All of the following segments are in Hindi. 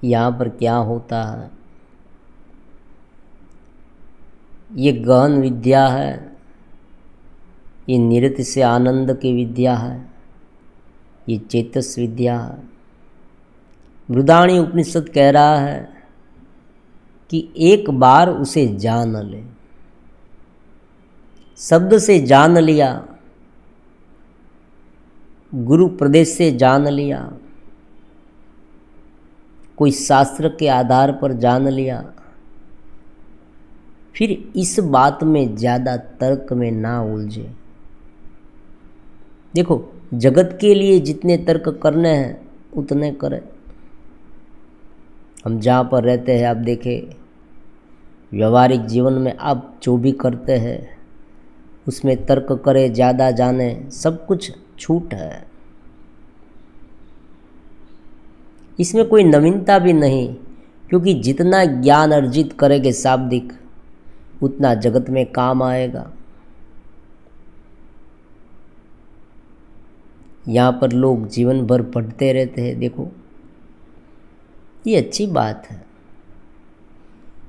यहाँ पर क्या होता है। ये गहन विद्या है, ये नृत्य से आनंद की विद्या है, ये चेतस विद्या है। बृहदारण्यक उपनिषद कह रहा है कि एक बार उसे जान ले। शब्द से जान लिया, गुरु प्रदेश से जान लिया, कोई शास्त्र के आधार पर जान लिया, फिर इस बात में ज़्यादा तर्क में ना उलझे। देखो, जगत के लिए जितने तर्क करने हैं उतने करें। हम जहाँ पर रहते हैं, आप देखें व्यवहारिक जीवन में आप जो भी करते हैं उसमें तर्क करें, ज़्यादा जाने, सब कुछ छूट है। इसमें कोई नवीनता भी नहीं, क्योंकि जितना ज्ञान अर्जित करेंगे शाब्दिक उतना जगत में काम आएगा। यहाँ पर लोग जीवन भर पढ़ते रहते हैं, देखो ये अच्छी बात है,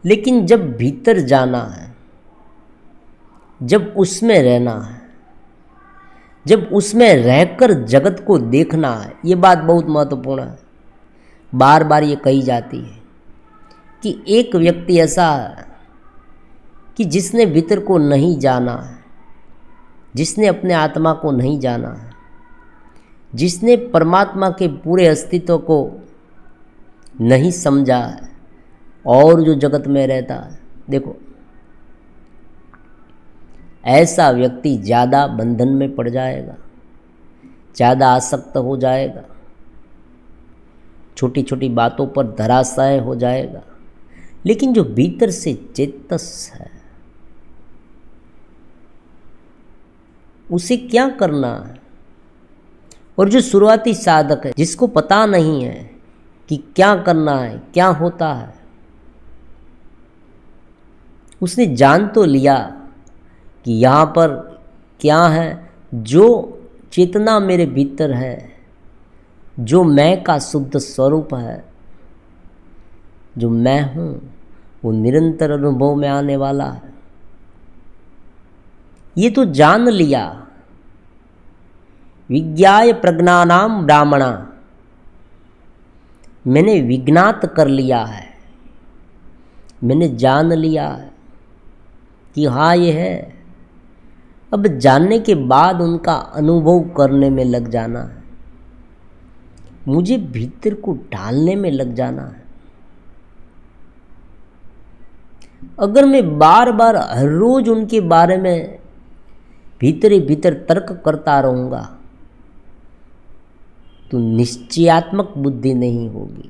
लेकिन जब भीतर जाना है, जब उसमें रहना है, जब उसमें रहकर जगत को देखना है, ये बात बहुत महत्वपूर्ण है। बार बार ये कही जाती है कि एक व्यक्ति ऐसा है कि जिसने भीतर को नहीं जाना है, जिसने अपने आत्मा को नहीं जाना है, जिसने परमात्मा के पूरे अस्तित्व को नहीं समझा है और जो जगत में रहता है, देखो ऐसा व्यक्ति ज़्यादा बंधन में पड़ जाएगा, ज़्यादा आसक्त हो जाएगा, छोटी छोटी बातों पर धराशायी हो जाएगा। लेकिन जो भीतर से चेतस है, उसे क्या करना है। और जो शुरुआती साधक है, जिसको पता नहीं है कि क्या करना है, क्या होता है, उसने जान तो लिया कि यहाँ पर क्या है। जो चेतना मेरे भीतर है, जो मैं का शुद्ध स्वरूप है, जो मैं हूँ, वो निरंतर अनुभव में आने वाला है। ये तो जान लिया। विज्ञाय प्रज्ञानाम ब्राह्मणा, मैंने विज्ञात कर लिया है, मैंने जान लिया है कि हाँ ये है। अब जानने के बाद उनका अनुभव करने में लग जाना है, मुझे भीतर को ढालने में लग जाना है। अगर मैं बार बार हर रोज उनके बारे में भीतर ही भीतर तर्क करता रहूँगा तो निश्चयात्मक बुद्धि नहीं होगी।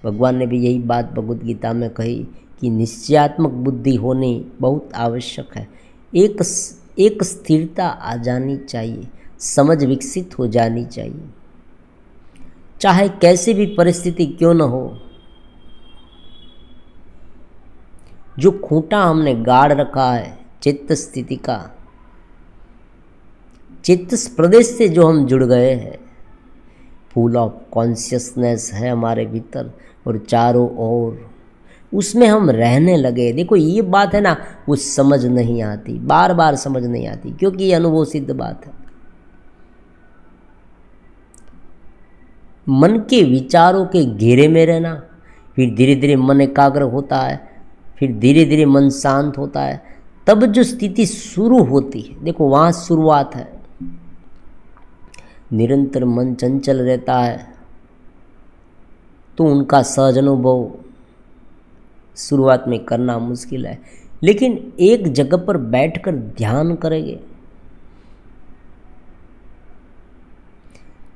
भगवान ने भी यही बात भगवद गीता में कही कि निश्चयात्मक बुद्धि होनी बहुत आवश्यक है। एक स्थिरता आ जानी चाहिए, समझ विकसित हो जानी चाहिए, चाहे कैसी भी परिस्थिति क्यों न हो। जो खूंटा हमने गाड़ रखा है चित्त स्थिति का, चित्त प्रदेश से जो हम जुड़ गए हैं, फुल ऑफ कॉन्शियसनेस है हमारे भीतर और चारों ओर, उसमें हम रहने लगे। देखो ये बात है ना, वो समझ नहीं आती, बार बार समझ नहीं आती, क्योंकि ये अनुभव सिद्ध बात है। मन के विचारों के घेरे में रहना, फिर धीरे धीरे मन एकाग्र होता है, फिर धीरे धीरे मन शांत होता है, तब जो स्थिति शुरू होती है, देखो वहाँ शुरुआत है। निरंतर मन चंचल रहता है तो उनका सहज अनुभव शुरुआत में करना मुश्किल है, लेकिन एक जगह पर बैठकर ध्यान करेंगे,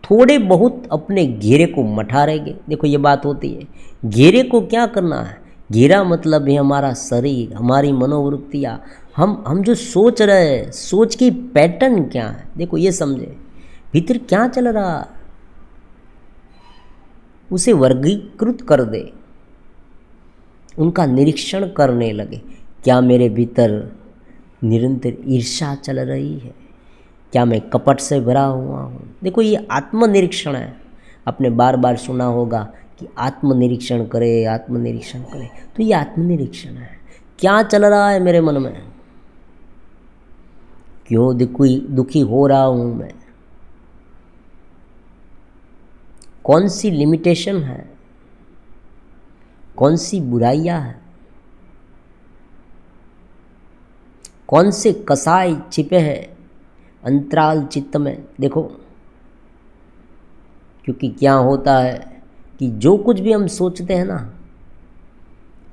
थोड़े बहुत अपने घेरे को मठारेंगे। देखो ये बात होती है, घेरे को क्या करना है। घेरा मतलब है हमारा शरीर, हमारी मनोवृत्तियाँ, हम जो सोच रहे हैं, सोच की पैटर्न क्या है, देखो ये समझे, भीतर क्या चल रहा, उसे वर्गीकृत कर दे, उनका निरीक्षण करने लगे। क्या मेरे भीतर निरंतर ईर्ष्या चल रही है, क्या मैं कपट से भरा हुआ हूँ। देखो ये आत्मनिरीक्षण है। आपने बार बार सुना होगा कि आत्मनिरीक्षण करे, आत्मनिरीक्षण करे। तो ये आत्मनिरीक्षण है, क्या चल रहा है मेरे मन में, क्यों दुखी हो रहा हूँ मैं, कौन सी लिमिटेशन है, कौन सी बुराइयां हैं, कौन से कसाय छिपे हैं अंतराल चित्त में। देखो, क्योंकि क्या होता है कि जो कुछ भी हम सोचते हैं ना,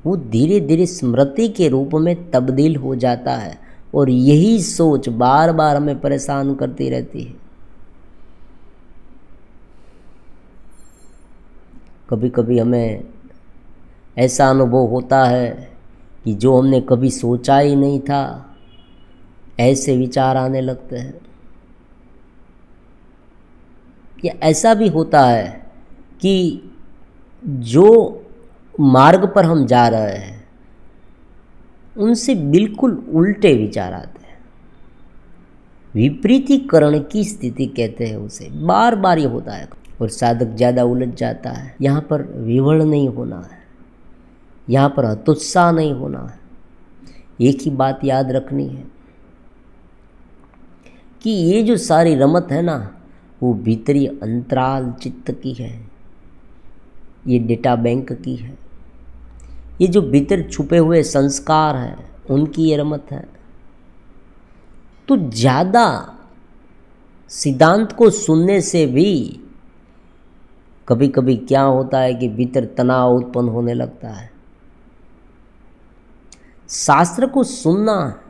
वो धीरे धीरे स्मृति के रूप में तब्दील हो जाता है, और यही सोच बार बार हमें परेशान करती रहती है। कभी कभी हमें ऐसा अनुभव होता है कि जो हमने कभी सोचा ही नहीं था, ऐसे विचार आने लगते हैं। या ऐसा भी होता है कि जो मार्ग पर हम जा रहे हैं उनसे बिल्कुल उल्टे विचार आते हैं। विपरीतीकरण की स्थिति कहते हैं उसे। बार बार ये होता है और साधक ज़्यादा उलझ जाता है। यहाँ पर विवड़ नहीं होना है, यहाँ पर हतोत्साह नहीं होना है। एक ही बात याद रखनी है कि ये जो सारी रमत है ना, वो भीतरी अंतराल चित्त की है, ये डेटा बैंक की है। ये जो भीतर छुपे हुए संस्कार हैं उनकी ये रमत है। तो ज़्यादा सिद्धांत को सुनने से भी कभी कभी क्या होता है कि भीतर तनाव उत्पन्न होने लगता है। शास्त्र को सुनना,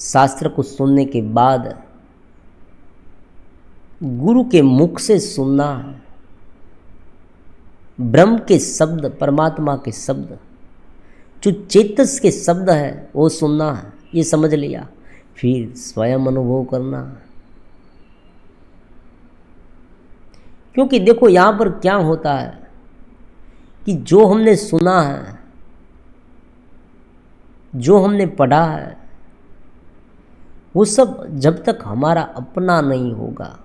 शास्त्र को सुनने के बाद गुरु के मुख से सुनना, ब्रह्म के शब्द, परमात्मा के शब्द, जो चेतस के शब्द है वो सुनना है। ये समझ लिया, फिर स्वयं अनुभव करना। क्योंकि देखो यहाँ पर क्या होता है कि जो हमने सुना है, जो हमने पढ़ा है, वो सब जब तक हमारा अपना नहीं होगा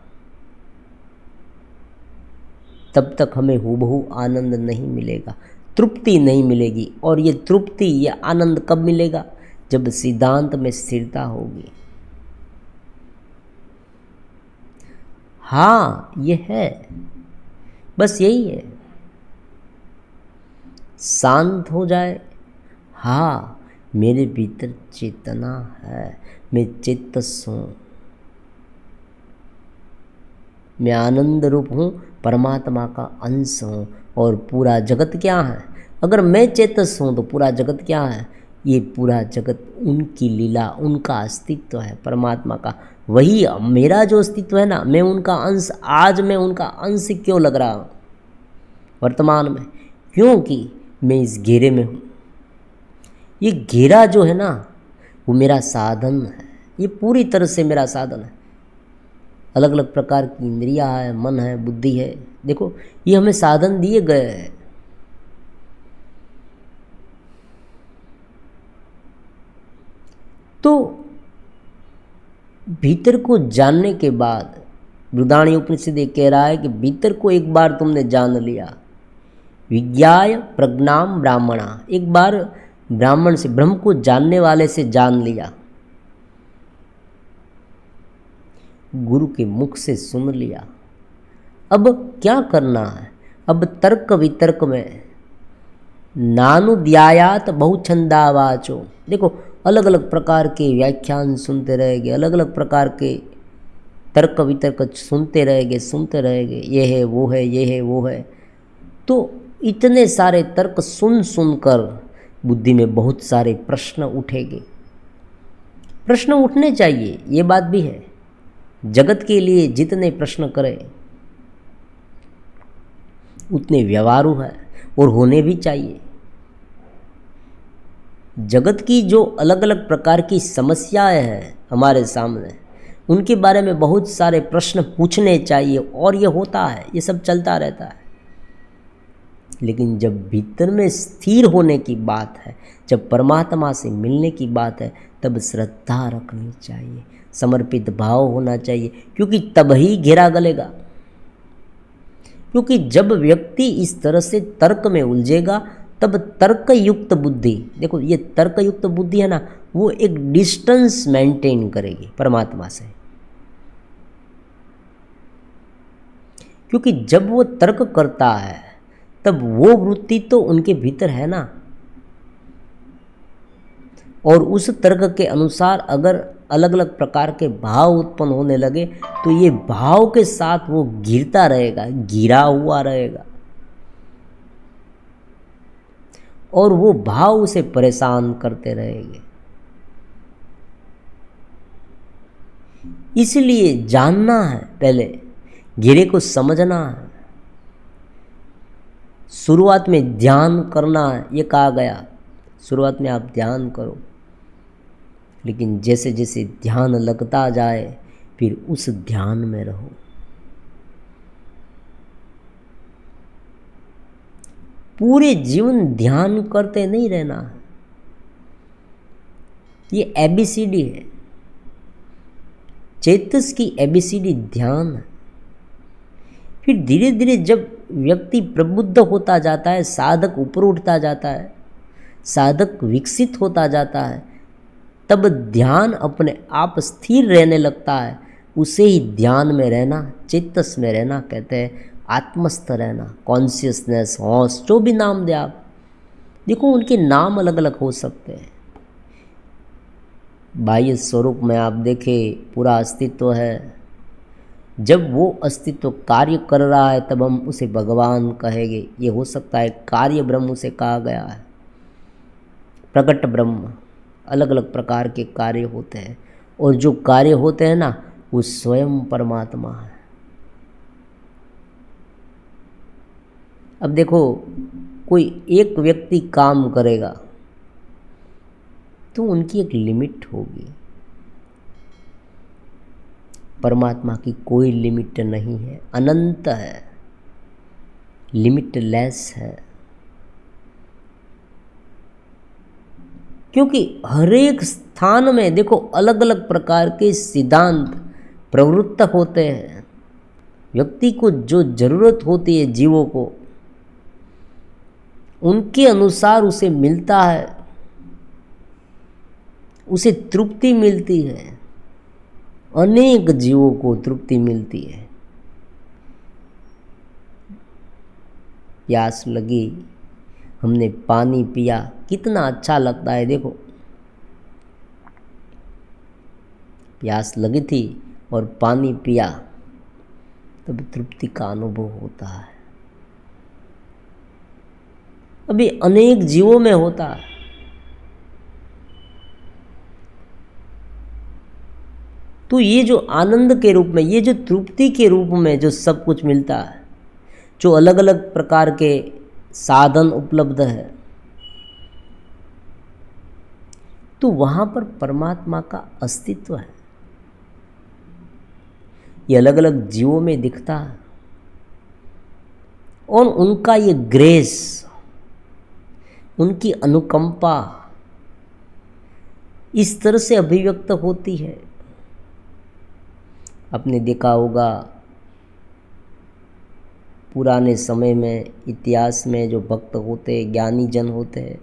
तब तक हमें हूबहू आनंद नहीं मिलेगा, तृप्ति नहीं मिलेगी। और ये तृप्ति, ये आनंद कब मिलेगा? जब सिद्धांत में स्थिरता होगी। हाँ, ये है, बस यही है। शांत हो जाए, हाँ मेरे भीतर चेतना है, मैं चेतस हूँ, मैं आनंद रूप हूँ, परमात्मा का अंश हूँ। और पूरा जगत क्या है? अगर मैं चेतस हूँ तो पूरा जगत क्या है? ये पूरा जगत उनकी लीला, उनका अस्तित्व है, परमात्मा का। वही मेरा जो अस्तित्व है ना, मैं उनका अंश। आज मैं उनका अंश क्यों लग रहा हूँ वर्तमान में? क्योंकि मैं इस घेरे में हूँ। ये घेरा जो है ना, वो मेरा साधन है, ये पूरी तरह से मेरा साधन है। अलग अलग प्रकार की इंद्रियां है, मन है, बुद्धि है। देखो, ये हमें साधन दिए गए हैं। तो भीतर को जानने के बाद बृहदारण्यक उपनिषद ये कह रहा है कि भीतर को एक बार तुमने जान लिया, विज्ञाय प्रज्ञाम ब्राह्मणा, एक बार ब्राह्मण से, ब्रह्म को जानने वाले से जान लिया, गुरु के मुख से सुन लिया। अब क्या करना है? अब तर्क वितर्क में नानुद्यायात बहुछंदावाचो। देखो, अलग अलग प्रकार के व्याख्यान सुनते रहेंगे, अलग अलग प्रकार के तर्क वितर्क सुनते रहेंगे, ये है वो है, ये है वो है। तो इतने सारे तर्क सुन सुनकर बुद्धि में बहुत सारे प्रश्न उठेंगे। प्रश्न उठने चाहिए, ये बात भी है। जगत के लिए जितने प्रश्न करें उतने व्यवहारू है और होने भी चाहिए। जगत की जो अलग अलग प्रकार की समस्याएं हैं हमारे सामने, उनके बारे में बहुत सारे प्रश्न पूछने चाहिए, और ये होता है, ये सब चलता रहता है। लेकिन जब भीतर में स्थिर होने की बात है, जब परमात्मा से मिलने की बात है, तब श्रद्धा रखनी चाहिए, समर्पित भाव होना चाहिए, क्योंकि तब ही घेरा गलेगा। क्योंकि जब व्यक्ति इस तरह से तर्क में उलझेगा तब तर्कयुक्त बुद्धि, देखो ये तर्कयुक्त बुद्धि है ना, वो एक डिस्टेंस मेंटेन करेगी परमात्मा से। क्योंकि जब वो तर्क करता है तब वो वृत्ति तो उनके भीतर है ना, और उस तर्क के अनुसार अगर अलग अलग प्रकार के भाव उत्पन्न होने लगे तो ये भाव के साथ वो गिरता रहेगा, गिरा हुआ रहेगा, और वो भाव उसे परेशान करते रहेंगे। इसलिए जानना है, पहले गिरे को समझना है। शुरुआत में ध्यान करना है, ये कहा गया, शुरुआत में आप ध्यान करो, लेकिन जैसे जैसे ध्यान लगता जाए फिर उस ध्यान में रहो। पूरे जीवन ध्यान करते नहीं रहना है, ये ABCD है, चेतस की ABCD ध्यान है। फिर धीरे धीरे जब व्यक्ति प्रबुद्ध होता जाता है, साधक ऊपर उठता जाता है, साधक विकसित होता जाता है, तब ध्यान अपने आप स्थिर रहने लगता है। उसे ही ध्यान में रहना, चेतस में रहना कहते हैं, आत्मस्थ रहना, कॉन्शियसनेस, होश, जो भी नाम दे आप। देखो उनके नाम अलग अलग हो सकते हैं। बाह्य स्वरूप में आप देखें पूरा अस्तित्व है, जब वो अस्तित्व कार्य कर रहा है तब हम उसे भगवान कहेंगे। ये हो सकता है कार्य ब्रह्म उसे कहा गया है, प्रकट ब्रह्म। अलग अलग प्रकार के कार्य होते हैं, और जो कार्य होते हैं ना वो स्वयं परमात्मा है। अब देखो कोई एक व्यक्ति काम करेगा तो उनकी एक लिमिट होगी, परमात्मा की कोई लिमिट नहीं है, अनंत है, लिमिटलेस है। क्योंकि हर एक स्थान में देखो अलग अलग प्रकार के सिद्धांत प्रवृत्त होते हैं। व्यक्ति को जो जरूरत होती है, जीवों को, उनके अनुसार उसे मिलता है, उसे तृप्ति मिलती है। अनेक जीवों को तृप्ति मिलती है। प्यास लगी, हमने पानी पिया, कितना अच्छा लगता है। देखो प्यास लगी थी और पानी पिया, तब तृप्ति का अनुभव होता है। अभी अनेक जीवों में होता है। तो ये जो आनंद के रूप में, ये जो तृप्ति के रूप में जो सब कुछ मिलता है, जो अलग अलग प्रकार के साधन उपलब्ध है, तो वहाँ पर परमात्मा का अस्तित्व है। ये अलग अलग जीवों में दिखता है, और उनका ये ग्रेस, उनकी अनुकंपा इस तरह से अभिव्यक्त होती है। आपने देखा होगा पुराने समय में, इतिहास में जो भक्त होते हैं, ज्ञानी जन होते हैं,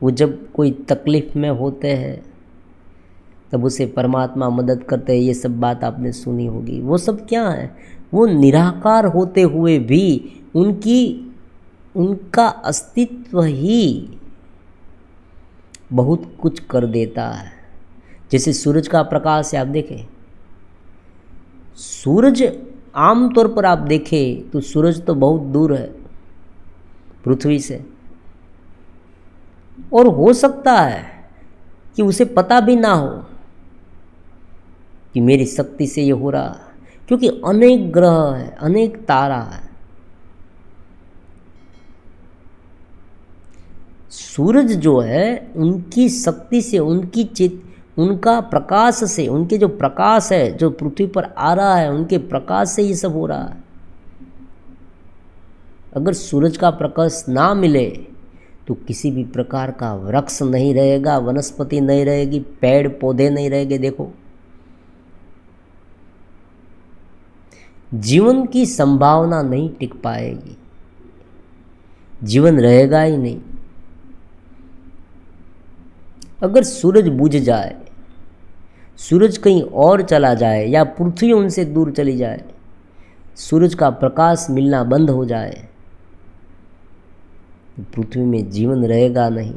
वो जब कोई तकलीफ में होते हैं तब उसे परमात्मा मदद करते हैं। ये सब बात आपने सुनी होगी। वो सब क्या है, वो निराकार होते हुए भी उनका अस्तित्व ही बहुत कुछ कर देता है। जैसे सूरज का प्रकाश है, आप देखें, सूरज आमतौर पर आप देखें तो सूरज तो बहुत दूर है पृथ्वी से, और हो सकता है कि उसे पता भी ना हो कि मेरी शक्ति से ये हो रहा है, क्योंकि अनेक ग्रह है, अनेक तारा है। सूरज जो है उनकी शक्ति से, उनका प्रकाश से, उनके जो प्रकाश है जो पृथ्वी पर आ रहा है, उनके प्रकाश से ये सब हो रहा है। अगर सूरज का प्रकाश ना मिले तो किसी भी प्रकार का वृक्ष नहीं रहेगा, वनस्पति नहीं रहेगी, पेड़ पौधे नहीं रहेंगे। देखो जीवन की संभावना नहीं टिक पाएगी, जीवन रहेगा ही नहीं। अगर सूरज बुझ जाए, सूरज कहीं और चला जाए या पृथ्वी उनसे दूर चली जाए, सूरज का प्रकाश मिलना बंद हो जाए, तो पृथ्वी में जीवन रहेगा नहीं,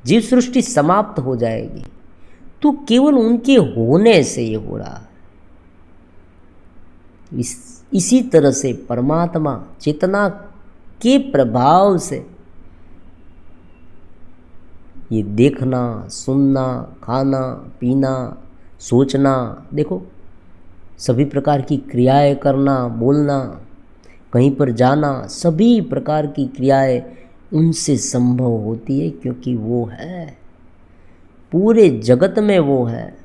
जीव सृष्टि समाप्त हो जाएगी। तो केवल उनके होने से ये हो रहा है। इसी तरह से परमात्मा चेतना के प्रभाव से ये देखना, सुनना, खाना, पीना, सोचना, देखो सभी प्रकार की क्रियाएं करना, बोलना, कहीं पर जाना, सभी प्रकार की क्रियाएं उनसे संभव होती है, क्योंकि वो है, पूरे जगत में वो है।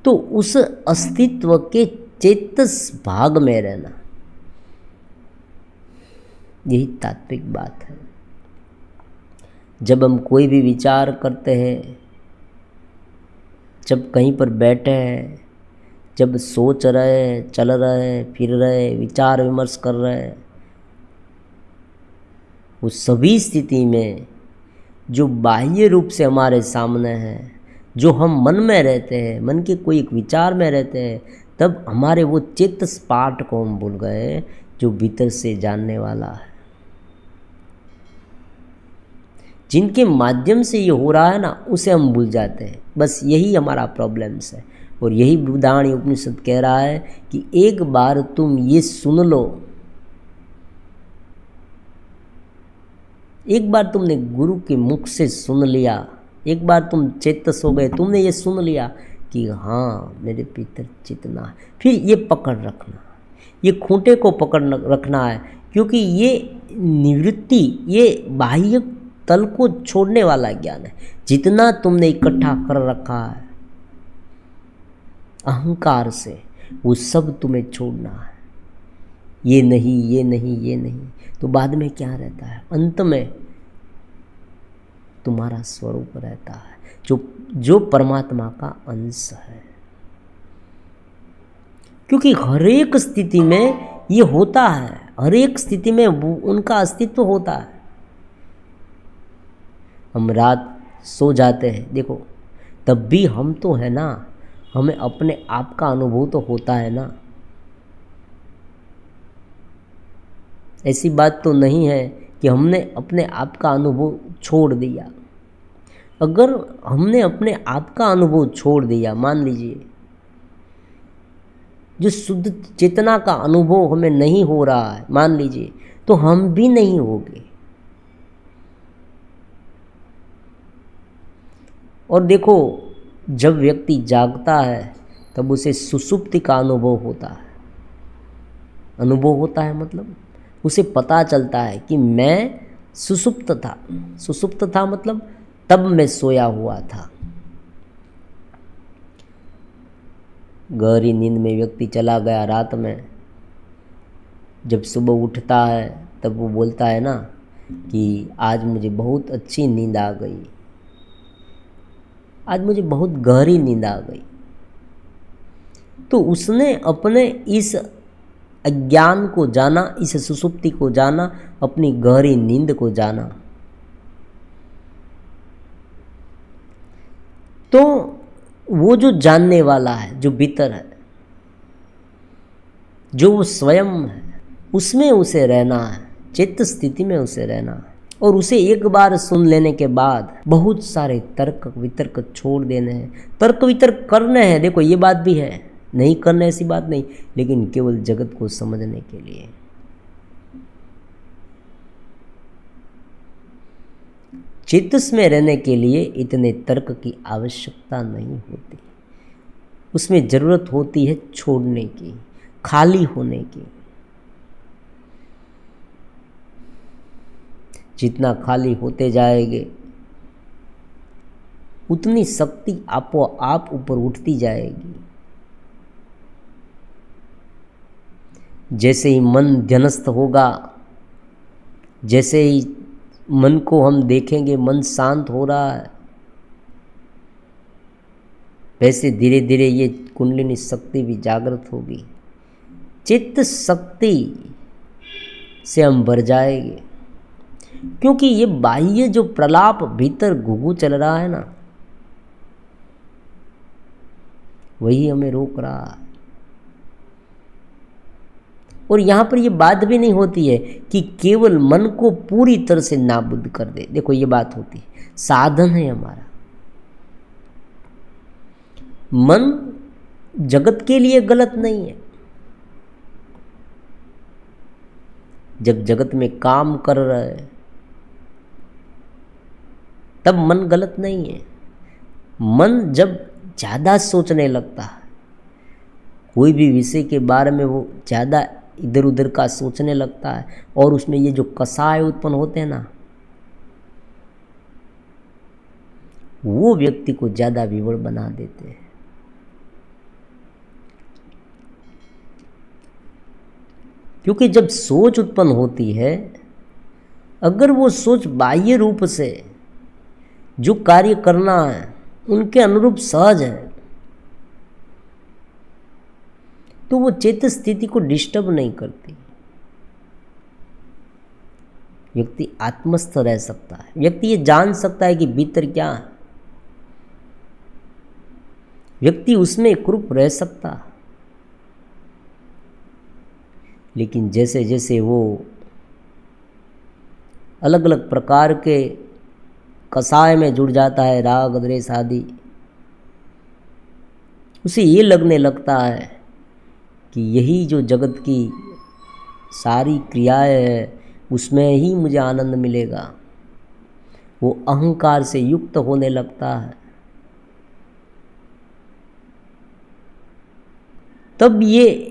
तो उस अस्तित्व के चेतस भाग में रहना, यही तात्विक बात है। जब हम कोई भी विचार करते हैं, जब कहीं पर बैठे हैं, जब सोच रहे, चल रहे, फिर रहे, विचार विमर्श कर रहे, उस सभी स्थिति में जो बाह्य रूप से हमारे सामने है, जो हम मन में रहते हैं, मन के कोई एक विचार में रहते हैं, तब हमारे वो चेतस पाठ को हम भूल गए जो भीतर से जानने वाला है, जिनके माध्यम से ये हो रहा है ना, उसे हम भूल जाते हैं। बस यही हमारा प्रॉब्लम्स है। और यही बृहदारण्य उपनिषद कह रहा है कि एक बार तुम ये सुन लो, एक बार तुमने गुरु के मुख से सुन लिया, एक बार तुम चेतस हो गए, तुमने ये सुन लिया कि हाँ मेरे भीतर चेतना है, फिर ये पकड़ रखना, ये खूंटे को पकड़ रखना है, क्योंकि ये निवृत्ति, ये बाह्य तल को छोड़ने वाला ज्ञान है। जितना तुमने इकट्ठा कर रखा है अहंकार से, वो सब तुम्हें छोड़ना है। ये नहीं, ये नहीं, ये नहीं, तो बाद में क्या रहता है? अंत में तुम्हारा स्वरूप रहता है, जो परमात्मा का अंश है। क्योंकि हर एक स्थिति में ये होता है, हर एक स्थिति में उनका अस्तित्व होता है। हम रात सो जाते हैं, देखो तब भी हम तो है ना, हमें अपने आप का अनुभव तो होता है ना। ऐसी बात तो नहीं है कि हमने अपने आप का अनुभव छोड़ दिया। अगर हमने अपने आप का अनुभव छोड़ दिया, मान लीजिए जो शुद्ध चेतना का अनुभव हमें नहीं हो रहा है, मान लीजिए, तो हम भी नहीं होंगे। और देखो जब व्यक्ति जागता है तब उसे सुषुप्ति का अनुभव होता है। अनुभव होता है मतलब उसे पता चलता है कि मैं सुषुप्त था। सुषुप्त था मतलब तब मैं सोया हुआ था। गहरी नींद में व्यक्ति चला गया रात में, जब सुबह उठता है तब वो बोलता है ना कि आज मुझे बहुत अच्छी नींद आ गई, आज मुझे बहुत गहरी नींद आ गई। तो उसने अपने इस अज्ञान को जाना, इस सुषुप्ति को जाना, अपनी गहरी नींद को जाना। तो वो जो जानने वाला है, जो भीतर है, जो वो स्वयं है, उसमें उसे रहना है, चित्त स्थिति में उसे रहना है। और उसे एक बार सुन लेने के बाद बहुत सारे तर्क वितर्क छोड़ देने हैं। तर्क वितर्क करने हैं, देखो ये बात भी है, नहीं करने ऐसी बात नहीं, लेकिन केवल जगत को समझने के लिए। चेतस में रहने के लिए इतने तर्क की आवश्यकता नहीं होती, उसमें जरूरत होती है छोड़ने की, खाली होने की। जितना खाली होते जाएंगे उतनी शक्ति आपो आप ऊपर उठती जाएगी। जैसे ही मन ध्यनस्थ होगा, जैसे ही मन को हम देखेंगे मन शांत हो रहा है, वैसे धीरे धीरे ये कुंडलिनी शक्ति भी जागृत होगी, चित्त शक्ति से हम भर जाएंगे। क्योंकि ये बाह्य जो प्रलाप भीतर घुघू चल रहा है ना, वही हमें रोक रहा है। और यहां पर ये बात भी नहीं होती है कि केवल मन को पूरी तरह से नाबुद कर दे। देखो ये बात होती है, साधन है हमारा। मन जगत के लिए गलत नहीं है। जब जगत में काम कर रहा है तब मन गलत नहीं है। मन जब ज़्यादा सोचने लगता है, कोई भी विषय के बारे में वो ज़्यादा इधर उधर का सोचने लगता है, और उसमें ये जो कसाय उत्पन्न होते हैं ना, वो व्यक्ति को ज़्यादा विवड़ बना देते हैं। क्योंकि जब सोच उत्पन्न होती है, अगर वो सोच बाह्य रूप से जो कार्य करना है उनके अनुरूप सहज है, तो वो चेत स्थिति को डिस्टर्ब नहीं करती। व्यक्ति आत्मस्थ रह सकता है, व्यक्ति ये जान सकता है कि भीतर क्या है, व्यक्ति उसमें एकरूप रह सकता है। लेकिन जैसे जैसे वो अलग अलग प्रकार के कसाय में जुड़ जाता है, राग द्वेष आदि, उसे ये लगने लगता है कि यही जो जगत की सारी क्रियाएं हैं उसमें ही मुझे आनंद मिलेगा। वो अहंकार से युक्त होने लगता है। तब ये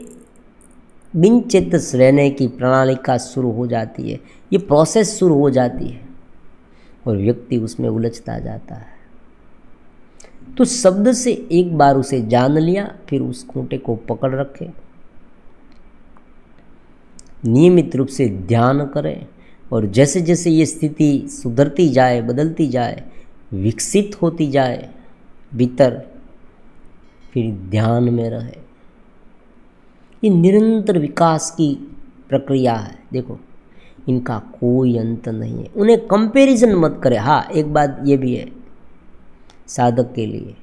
बिन चेतस रहने की प्रणालिका शुरू हो जाती है, ये प्रोसेस शुरू हो जाती है, और व्यक्ति उसमें उलझता जाता है। तो शब्द से एक बार उसे जान लिया, फिर उस खूंटे को पकड़ रखे, नियमित रूप से ध्यान करें, और जैसे जैसे ये स्थिति सुधरती जाए, बदलती जाए, विकसित होती जाए भीतर, फिर ध्यान में रहे। ये निरंतर विकास की प्रक्रिया है। देखो इनका कोई अंत नहीं है, उन्हें कंपैरिजन मत करें। हाँ, एक बात ये भी है साधक के लिए,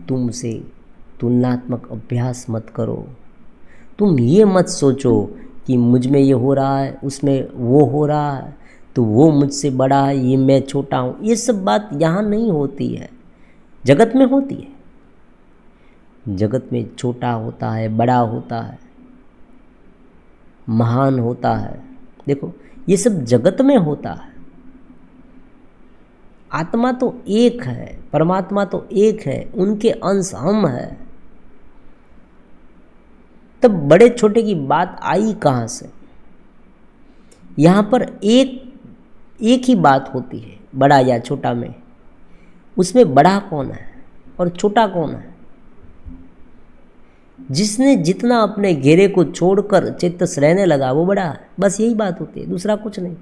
तुमसे तुलनात्मक अभ्यास मत करो। तुम ये मत सोचो कि मुझ में ये हो रहा है, उसमें वो हो रहा है, तो वो मुझसे बड़ा है, ये मैं छोटा हूँ। ये सब बात यहाँ नहीं होती है, जगत में होती है। जगत में छोटा होता है, बड़ा होता है, महान होता है। देखो ये सब जगत में होता है। आत्मा तो एक है, परमात्मा तो एक है, उनके अंश हम हैं। तब बड़े छोटे की बात आई कहाँ से? यहाँ पर एक ही बात होती है, बड़ा या छोटा में। उसमें बड़ा कौन है और छोटा कौन है? जिसने जितना अपने घेरे को छोड़कर चेतस रहने लगा वो बड़ा है। बस यही बात होती है, दूसरा कुछ नहीं।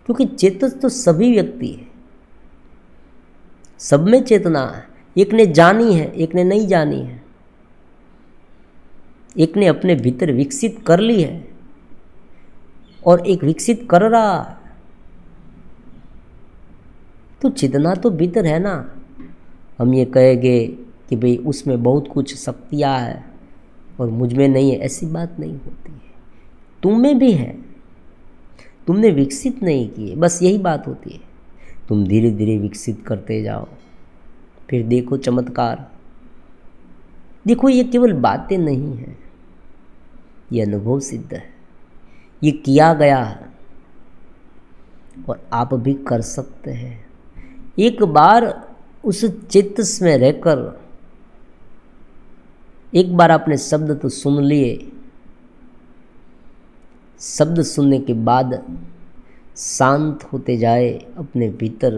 क्योंकि चेतस तो सभी व्यक्ति है, सब में चेतना है। एक ने जानी है, एक ने नहीं जानी है, एक ने अपने भीतर विकसित कर ली है और एक विकसित कर रहा है। तो चेतना तो भीतर है ना। हम ये कहेंगे कि भाई उसमें बहुत कुछ शक्तियाँ है और मुझ में नहीं है, ऐसी बात नहीं होती है। तुम में भी है, तुमने विकसित नहीं किए, बस यही बात होती है। तुम धीरे धीरे विकसित करते जाओ, फिर देखो चमत्कार। देखो ये केवल बातें नहीं हैं, ये अनुभव सिद्ध है, ये किया गया है और आप भी कर सकते हैं। एक बार उस चेतस में रहकर एक बार आपने शब्द तो सुन लिए, शब्द सुनने के बाद शांत होते जाए अपने भीतर,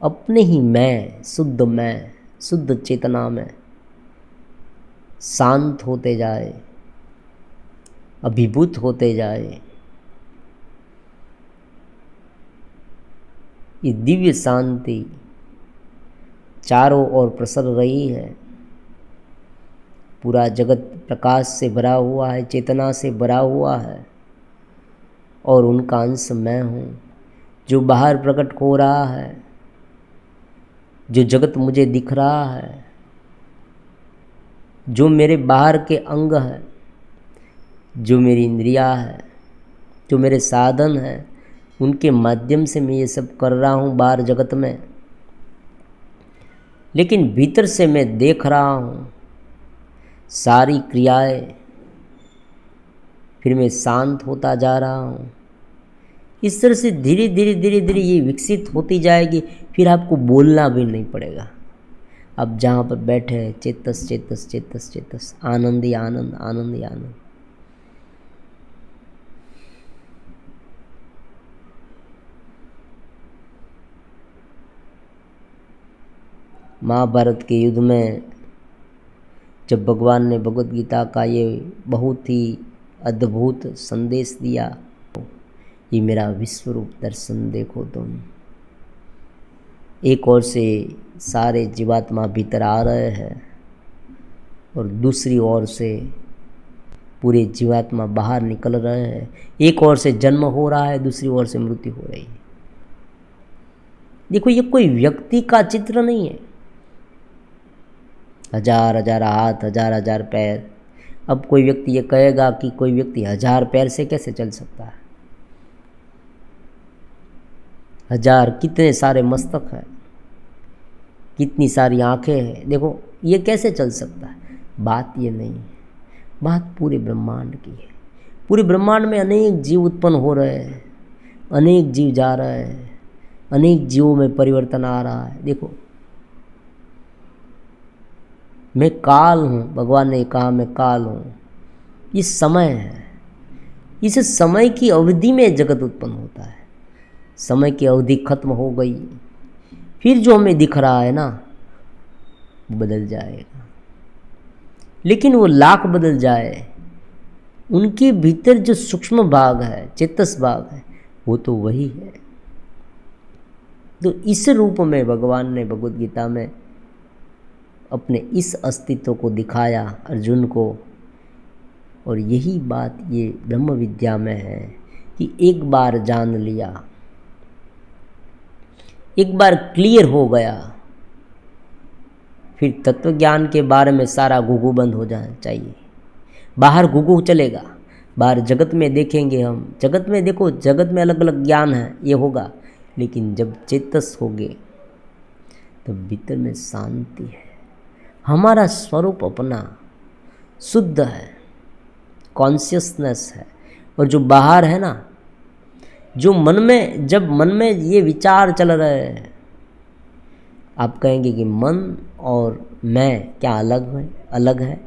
अपने ही मैं, शुद्ध चेतना में शांत होते जाए, अभिभूत होते जाए। ये दिव्य शांति चारों ओर प्रसर रही है। पूरा जगत प्रकाश से भरा हुआ है, चेतना से भरा हुआ है, और उनका अंश मैं हूँ जो बाहर प्रकट हो रहा है। जो जगत मुझे दिख रहा है, जो मेरे बाहर के अंग है, जो मेरी इंद्रियां है, जो मेरे साधन है, उनके माध्यम से मैं ये सब कर रहा हूँ बाहर जगत में। लेकिन भीतर से मैं देख रहा हूँ सारी क्रियाएं, फिर मैं शांत होता जा रहा हूँ। इस तरह से धीरे धीरे धीरे धीरे ये विकसित होती जाएगी। फिर आपको बोलना भी नहीं पड़ेगा। अब जहाँ पर बैठे हैं, चेतस चेतस चेतस चेतस, आनंद ही आनंद, आनंद ही आनंद। महाभारत के युद्ध में जब भगवान ने भगवद गीता का ये बहुत ही अद्भुत संदेश दिया, ये मेरा विश्वरूप दर्शन देखो तुम। एक ओर से सारे जीवात्मा भीतर आ रहे हैं और दूसरी ओर से पूरे जीवात्मा बाहर निकल रहे हैं। एक ओर से जन्म हो रहा है, दूसरी ओर से मृत्यु हो रही है। देखो, ये कोई व्यक्ति का चित्र नहीं है। हजार हजार हाथ, हजार हजार पैर। अब कोई व्यक्ति ये कहेगा कि कोई व्यक्ति 1000 पैर से कैसे चल सकता है? 1000 कितने सारे मस्तक हैं, कितनी सारी आंखें हैं। देखो, ये कैसे चल सकता है? बात ये नहीं है, बात पूरे ब्रह्मांड की है। पूरे ब्रह्मांड में अनेक जीव उत्पन्न हो रहे हैं, अनेक जीव जा रहे हैं, अनेक जीवों में परिवर्तन आ रहा है। देखो, मैं काल हूँ, भगवान ने कहा मैं काल हूँ। ये समय है, इस समय की अवधि में जगत उत्पन्न होता है। समय की अवधि खत्म हो गई, फिर जो हमें दिख रहा है ना, वो बदल जाएगा। लेकिन वो लाख बदल जाए, उनके भीतर जो सूक्ष्म भाग है, चेतस भाग है, वो तो वही है। तो इस रूप में भगवान ने भगवद गीता में अपने इस अस्तित्व को दिखाया अर्जुन को। और यही बात ये ब्रह्म विद्या में है कि एक बार जान लिया, एक बार क्लियर हो गया, फिर तत्व ज्ञान के बारे में सारा घुघु बंद हो जाना चाहिए। बाहर घुघु चलेगा, बाहर जगत में देखेंगे हम, जगत में देखो, जगत में अलग अलग ज्ञान है, ये होगा। लेकिन जब चेतस होगे तो भीतर में शांति है। हमारा स्वरूप अपना शुद्ध है, कॉन्शियसनेस है। और जो बाहर है ना, जो मन में, जब मन में ये विचार चल रहे हैं, आप कहेंगे कि मन और मैं क्या अलग है? अलग है।